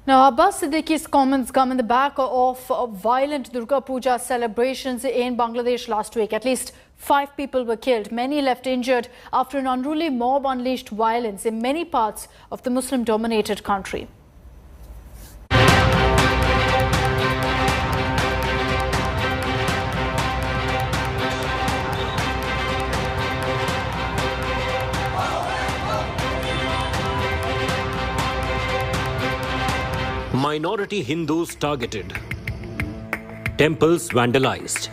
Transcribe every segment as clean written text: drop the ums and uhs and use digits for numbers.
Now, Abbas Siddiqui's comments come in the back of violent Durga Puja celebrations in Bangladesh last week. At least 5 people were killed. Many left injured after an unruly mob unleashed violence in many parts of the Muslim-dominated country. Minority Hindus targeted. Temples vandalized.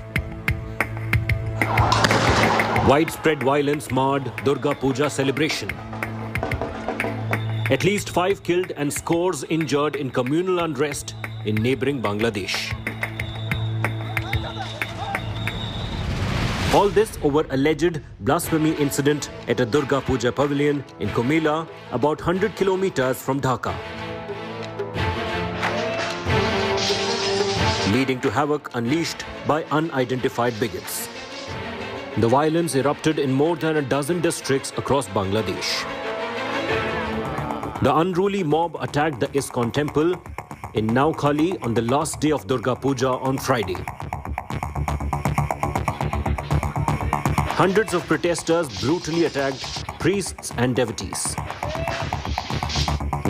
Widespread violence marred Durga Puja celebration. At least 5 killed and scores injured in communal unrest in neighboring Bangladesh. All this over alleged blasphemy incident at a Durga Puja pavilion in Comilla, about 100 kilometers from Dhaka, leading to havoc unleashed by unidentified bigots. The violence erupted in more than a dozen districts across Bangladesh. The unruly mob attacked the ISKCON temple in Naukhali on the last day of Durga Puja on Friday. Hundreds of protesters brutally attacked priests and devotees.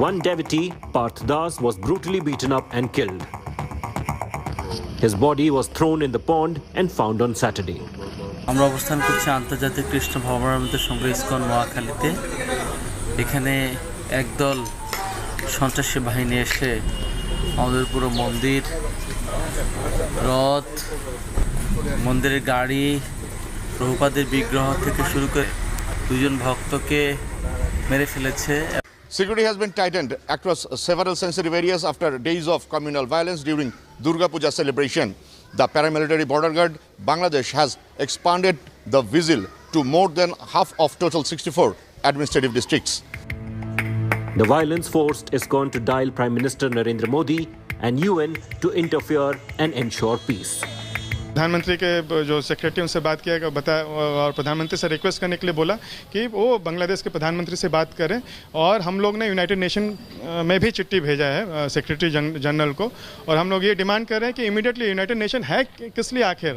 One devotee, Parth Das, was brutally beaten up and killed. His body was thrown in the pond and found on Saturday. আমরা অবস্থান করছি আন্তর্জাতিক কৃষ্ণ ভবনের সঙ্গে ISKCON নোয়াখালীতে। এখানে একদল সন্ত্রাসী বাহিনী এসে আমাদের পুরো মন্দির, রথ, মন্দিরের গাড়ি, প্রভুপাদের বিগ্রহ থেকে শুরু করে 2 জন ভক্তকে মেরে ফেলেছে। Security has been tightened across several sensitive areas after days of communal violence during Durga Puja celebration. The paramilitary border guard Bangladesh has expanded the vigil to more than half of total 64 administrative districts. The violence forced ISKCON to dial Prime Minister Narendra Modi and UN to interfere and ensure peace. प्रधानमंत्री के जो secretary उनसे बात किया बताया और प्रधानमंत्री से रिक्वेस्ट करने के लिए बोला कि वो बांग्लादेश के प्रधानमंत्री से बात करें, और हम लोग ने यूनाइटेड नेशन में भी चिट्ठी भेजा है सेक्रेटरी जनरल को, और हम लोग ये डिमांड कर रहे हैं कि इमीडिएटली यूनाइटेड नेशन है किस लिए आखिर।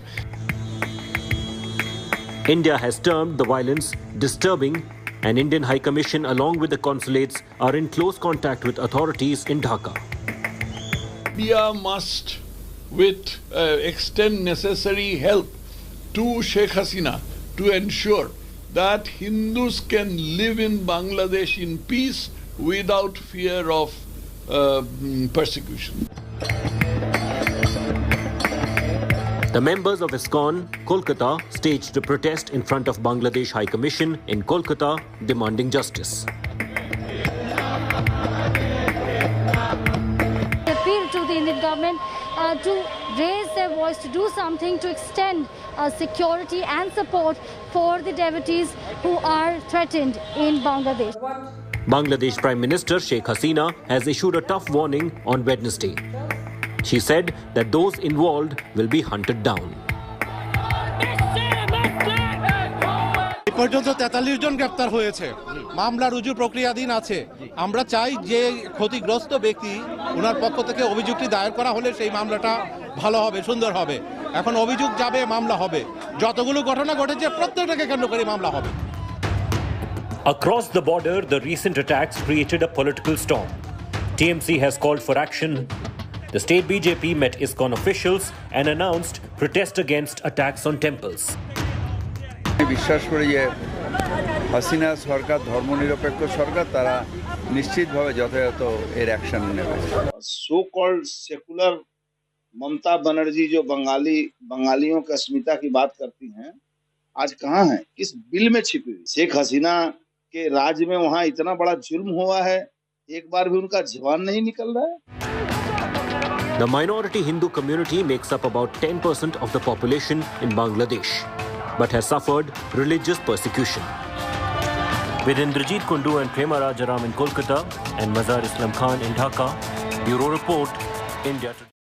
India has termed the violence disturbing, and Indian High Commission along with the consulates are in close contact with authorities in Dhaka. India must extend necessary help to Sheikh Hasina to ensure that Hindus can live in Bangladesh in peace without fear of persecution. The members of ISKCON Kolkata staged a protest in front of Bangladesh High Commission in Kolkata demanding justice. Appeal to the Indian government to raise their voice, to do something to extend security and support for the devotees who are threatened in Bangladesh. Bangladesh Prime Minister Sheikh Hasina has issued a tough warning on Wednesday. She said that those involved will be hunted down. পর্যন্ত 43 জন গ্রেফতার হয়েছে, মামলা রুজু প্রক্রিয়াধীন আছে। আমরা চাই যে ক্ষতিগ্রস্ত ব্যক্তি ওনার পক্ষ থেকে অভিযোগটি দায়ের করা হলে সেই মামলাটা ভালো হবে, সুন্দর হবে। এখন অভিযোগ যাবে, মামলা হবে। যতগুলো ঘটনা ঘটেছে প্রত্যেকটাকে কেন্দ্র করে মামলা হবে। Across the border, the recent attacks created a political storm. TMC has called for action. The state BJP met ISKCON officials and announced protest against attacks on temples. বিশ্বাস করি যে হাসিনা সরকার ধর্মনিরপেক্ষ সরকার, তারা নিশ্চিতভাবে যথাযথ এর অ্যাকশন নেবে। So called secular Mamata Banerjee जो बंगालियों की अस्मिता की बात करती हैं, आज कहाँ हैं? किस बिल में छिपी हुई? शेख हसीना के राज में वहाँ इतना बड़ा जुल्म हुआ है, एक बार भी उनका जवान नहीं निकल रहा है। The minority Hindu community makes up about 10% of the population in Bangladesh, but has suffered religious persecution. With Indrajit Kundu and Prema Rajaram in Kolkata and Mazhar Islam Khan in Dhaka, Bureau Report, India Today.